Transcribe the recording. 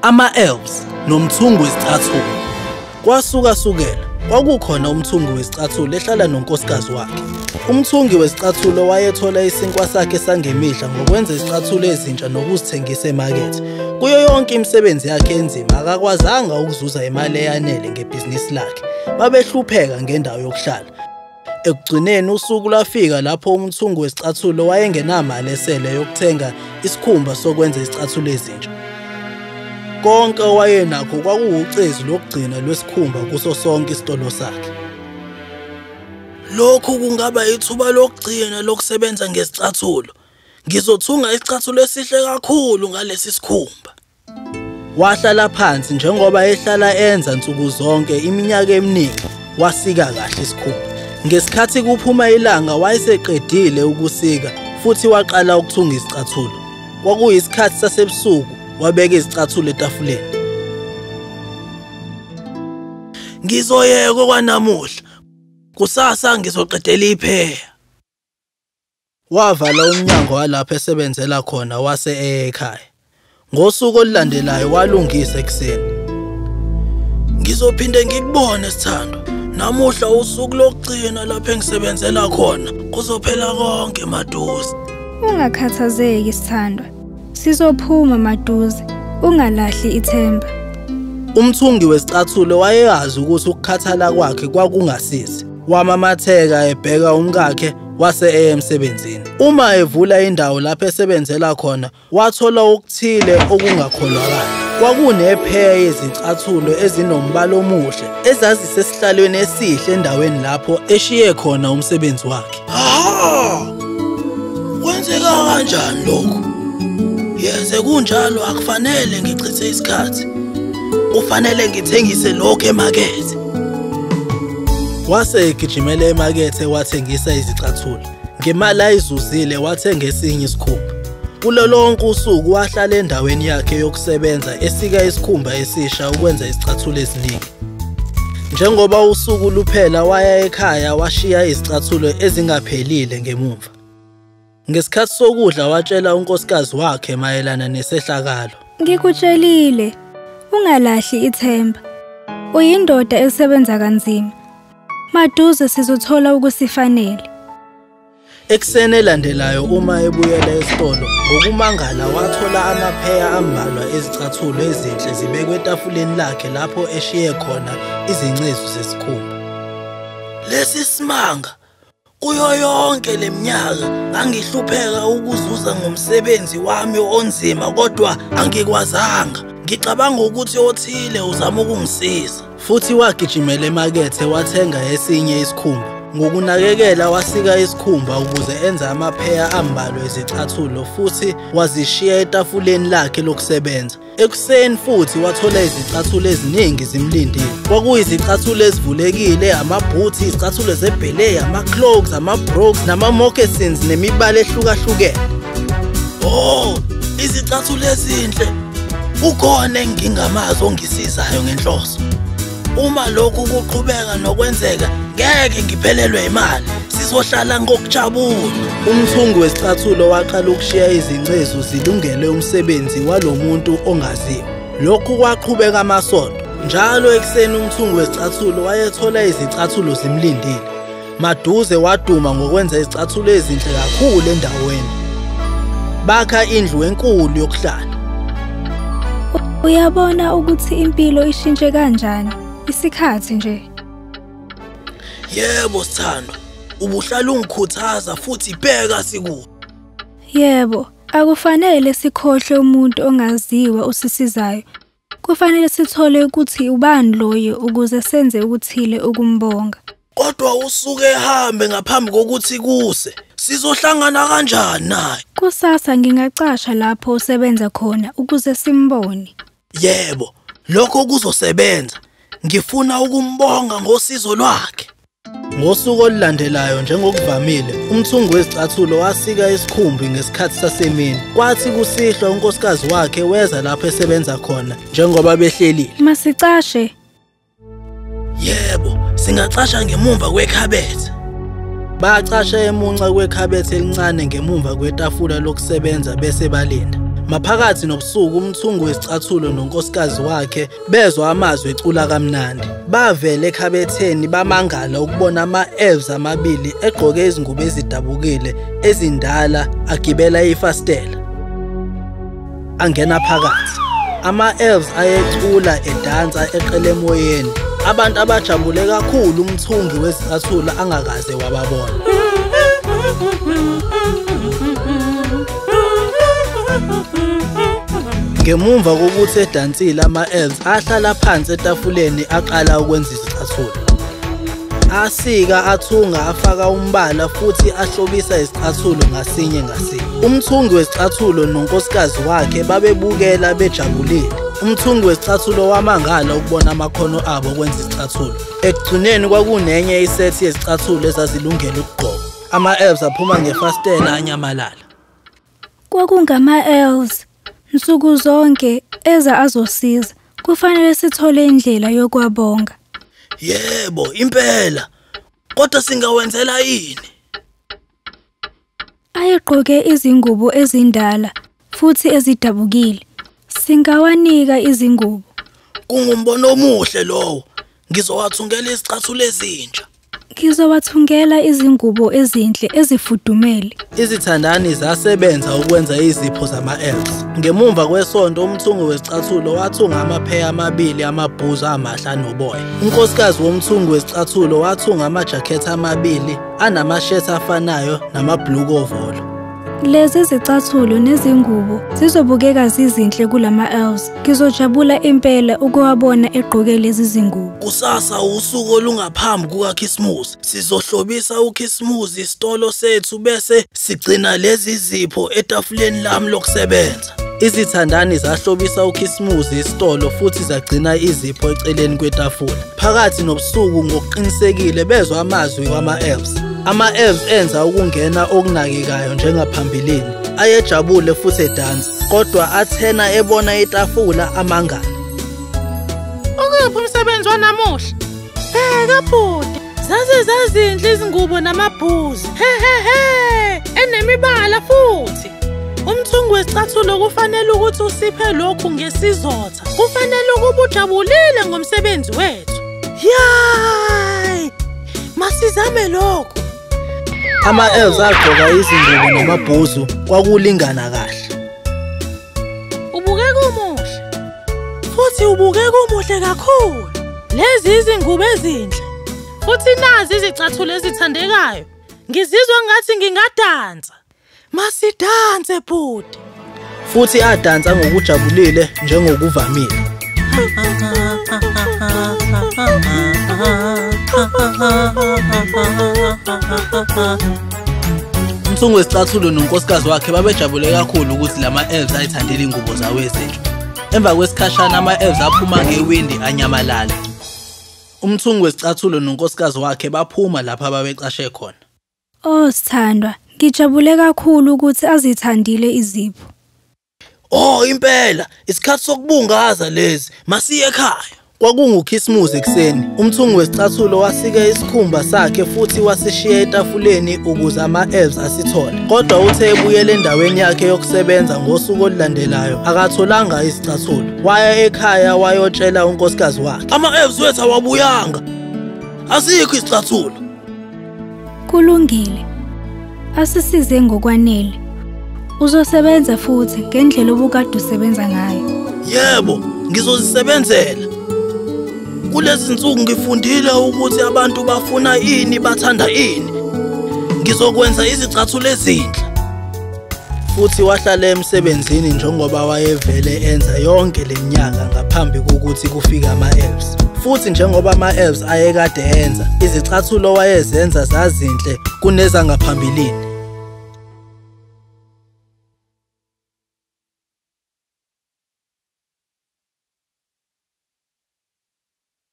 Ama-elves nomthungi wesicathulo. Kwasuka-sukela, kwakukhona umthungi wesicathulo ehlala nonkosikazi wakhe. Umthungi wesicathulo wayethola isinkwa sakhe sangemihla ngokwenza izicathulo ezintsha nokuzithengisa emakethe. Kuyo yonke imisebenzi yakhe enzima akakwazanga ukuzuza imali eyanele ngebhizinisi lakhe. Babehlupheka ngendawo yokuhlala. Ekugcineni usuku lwafika lapho umthungi wesicathulo wayengenamali esele yokuthenga isikhumba sokwenza izicathulo ezintsha. Konke owayenakho kwakuwucezu lokugcina lwesikhumba kuso sonke isitolo sakhe. Lokhu kungaba ithuba lokugcina lokusebenza ngesicathulo. Ngizothunga isicathulo esihle kakhulu ngalesi sikhumba. Wahlala phansi njengoba ehlala enza nsuku zonke iminyaka eminingi, wasika kahle isikhumba. Ngesikhathi kuphuma ilanga wayeseqedile ukusika futhi waqala ukuthunga izicathulo. Kwakuyisikhathi sasebusuku, wabeka izicathulo etafuleni. Ngizoyeka kwanamuhla. Kusasa ngizoqedela ipheya. Wavala umnyango walapho esebenzela khona wase ekhaya. Ngosuku olulandelayo walungisa ekuseni. Ngizophinde ngikubone Sithandwa. Namuhla usuku lokugcina lapho engisebenzela khona. Kuzophela konke Maduze. Ungakhathazeki Sithandwa. Sizophuma Maduze. Ungalahli ithemba. Umthungi wesicathulo wayeyazi ukuthi ukukhathala kwakhe kwakungasizi. Wamamatheka ebheka umkakhe wase emsebenzini. Uma evula indawo lapho esebenzela khona, wathola okuthile okungakholakala. Kwakunepheya yezicathulo ezinombala omuhle ezazisesihlalweni esihle endaweni lapho eshiye khona umsebenzi wakhe. Aha! Kwenzeka kanjani lokho? Yeze kunjalo akufanele ngichithe isikhathi. Kufanele ngithengise lokho emakethe. Wase egijimela emakethe wathengisa izicathulo. Ngemali ayizuzile wathenga esinye isikhumba. Kulo lonke usuku wahlala endaweni yakhe yokusebenza esika isikhumba esisha ukwenza izicathulo eziningi. Njengoba usuku luphela waya ekhaya washiya izicathulo ezingaphelile ngemuva. Ngesikhathi sokudla watshela unkosikazi wakhe mayelana nesehlakalo. Ngikutshelile, ungalahli ithemba. Uyindoda esebenza kanzima. Maduze sizothola ukusifanele. Ekuseni elandelayo uma ebuyela esitolo, ngokumangala wathola amapheya ambalwa ezicathulo ezinhle zibekwe etafuleni lakhe lapho eshiye khona izincezu zesikhumba. Lesi simanga kuyo yonke leminyaka ngangihlupheka ukuzuza ngomsebenzi wami onzima kodwa angikwazanga. Ngicabanga ukuthi othile uzama ukungisiza. Futhi wagijimela emakethe wathenga esinye isikhumba. Ngokunakekela wasika isikhumba ukuze enze amapheya ambalwa ezicathulo futhi wazishiya etafuleni lakhe lokusebenza. Ekuseni futhi wathola izicathulo eziningi zimlindile. Kwakuyizicathulo ezivulekile, amabhuthi, izicathulo zebhele, ama-clogs, ama-brogues, nama-moccasins nemibala ehlukahlukene. Oh, izicathulo ezinhle. Ukhona engingamazi ongisizayo ngenhloso. Uma lokhu kuqhubeka nokwenzeka, ngeke ngiphelelwe imali. Sizohlala ngokujabula. Umthungi wesicathulo waqala ukushiya izingcezu zilungele umsebenzi walomuntu ongaziwa. Lokhu kwaqhubeka amasonto. Njalo ekuseni umthungi wesicathulo wayethola izicathulo zimlindile. Maduze waduma ngokwenza izicathulo ezinhle kakhulu endaweni. Bakha indlu enkulu yokuhlala. Uyabona ukuthi impilo ishintshe kanjani isikhathi nje. Yebo Sithandwa, ubuhlala ungikhuthaza futhi bheka siku. Yebo, akufanele sikhohle umuntu ongaziwa usisizayo. Kufanele sithole ukuthi ubani loyo ukuze senze ukuthile ukumbonga. Kodwa usuke ehambe ngaphambi kokuthi kuse. Sizohlangana kanjani naye? Kusasa ngingacasha lapho usebenza khona ukuze simbone. Yebo, lokho kuzosebenza. Ngifuna ukumbonga ngosizo lwakhe. Ngosuku olulandelayo njengokuvamile, umthungi wezicathulo wasika isikhumbi ngesikhathi sasemini. Kwathi kusihlwa unkosikazi wakhe weza lapho esebenza khona njengoba behlelile. Masicashe. Yebo, singacasha ngemumva kwekhabethe. Bacasha emunca kwekhabethe elincane ngemumva kwetafula lokusebenza bese balinda. Maphakathi nobusuku umthungi wesicathulo nonkosikazi wakhe bezwa amazwi ecula kamnandi. Bavela ekhabetheni bamangala ukubona ama-elves amabili egqoke izingubo ezidabukile ezindala agibela ifastela. Angena phakathi. Ama-elves ayecula edansa eqele emoyeni. Abantu abajabule kakhulu umthungi wesicathulo angakaze wababona. Ngemuva kokuthi edansile ama-elves ahlala phansi etafuleni aqala ukwenza izicathulo. Asika, athunga, afaka umbala futhi ahlobisa izicathulo ngasinye ngasinye. Umthungi wesicathulo nonkosikazi wakhe babebukela bejabulile. Umthungi wesicathulo wamangala ukubona amakhono abo okwenza izicathulo. Ekugcineni kwakunenye isethi yezicathulo ezazilungele ukugqoka. Ama-elves aphuma ngefastela anyamalala. Kwakungama-elves. Nsuku zonke eza azosiza. Kufanele sithole indlela yokwabonga. Yebo, impela. Kodwa singawenzela yini? Ayegqoke izingubo ezindala futhi ezidabukile. Singawanika izingubo. Kungumbono omuhle lowo. Ngizowathungela izicathulo ezintsha. Ngizowathungela izingubo ezinhle ezifudumele. Izithandani zasebenza ukwenza izipho zama-elves. Ngemumva kwesonto umthungi wesicathulo wathunga amapheya amabili amabhuzu amahle anoboya. Unkosikazi womthungi wesicathulo wathunga amajakhethi amabili anamashethi afanayo namabhuluku ovolo. Lezi zicathulo nezingubo zizobukeka zizinhle kulama-elves. Ngizojabula impela ukuwabona egqoke lezi zingubo. Kusasa usuku olungaphambi kukaKhisimusi. Sizohlobisa uKhisimusi isitolo sethu bese sigcina lezi zipho etafuleni lami lokusebenza. Izithandani zahlobisa uKhisimusi isitolo futhi zagcina izipho eceleni kwetafula. Phakathi nobusuku ngokuqinisekile bezwa amazwi wama-elves. Ama-elves enza ukungena okunakekayo njengaphambilini. Ayejabule futhi edansa, kodwa athena ebona itafula amangala. Ukuphi umsebenzi wanamuhla? Bheka bhuti, zazinhle izingubo namabhuzu. Enemibala futhi. Umthungi wesicathulo kufanele ukuthi usiphe lokhu ngesizotha. Kufanele ukuba ujabulile ngomsebenzi wethu. Yay! Masizame lokho. Ama-elves agqoka izingubo namabhuzu kwakulingana kahle. Ubukeka umuhle. Futhi ubukeka umuhle kakhulu. Lezi izingubo ezinhle. Futhi nazi izicathulo ezithandekayo. Ngizizwa ngathi ngingadansa. Masidanse bhuti. Futhi adansa ngokujabulile njengokuvamile. Umthungi wesicathulo nonkosikazi wakhe babejabule kakhulu ukuthi lama-elves ayithandile ingubo zawo ezintsha. Emva kwesikhashana ama-elves aphuma ngewindi anyamalala. Umthungi wesicathulo nonkosikazi wakhe baphuma lapha babecashe khona. Oh Sithandwa, ngijabule kakhulu ukuthi azithandile izipho. Oh impela, isikhathi sokubungaza lezi. Masiye ekhaya. KwakunguKhisimusi ekseni. Umthungi wesicathulo wasika isikhumba sakhe futhi wasishiya etafuleni ukuze ama-elves asithole. Kodwa uthe ebuyele endaweni yakhe yokusebenza ngosuku olulandelayo akatholanga izicathulo. Waya ekhaya wayotshela unkosikazi wakhe. Ama-elves wethu awabuyanga. Asikho izicathulo. Kulungile. Asisize ngokwanele. Uzosebenza futhi ngendlela obukade usebenza ngayo. Yebo, ngizozisebenzela. Kulezi insuku ngifundile ukuthi abantu bafuna ini bathanda ini. Ngizokwenza izicathulo ezinhle. Futhi wahlala emsebenzini njengoba wayevele enza yonke leminyaka ngaphambi kokuthi kufike ama-elves. Futhi njengoba ama-elves ayekade enza, izicathulo wayezenza zazinhle kunezangaphambilini.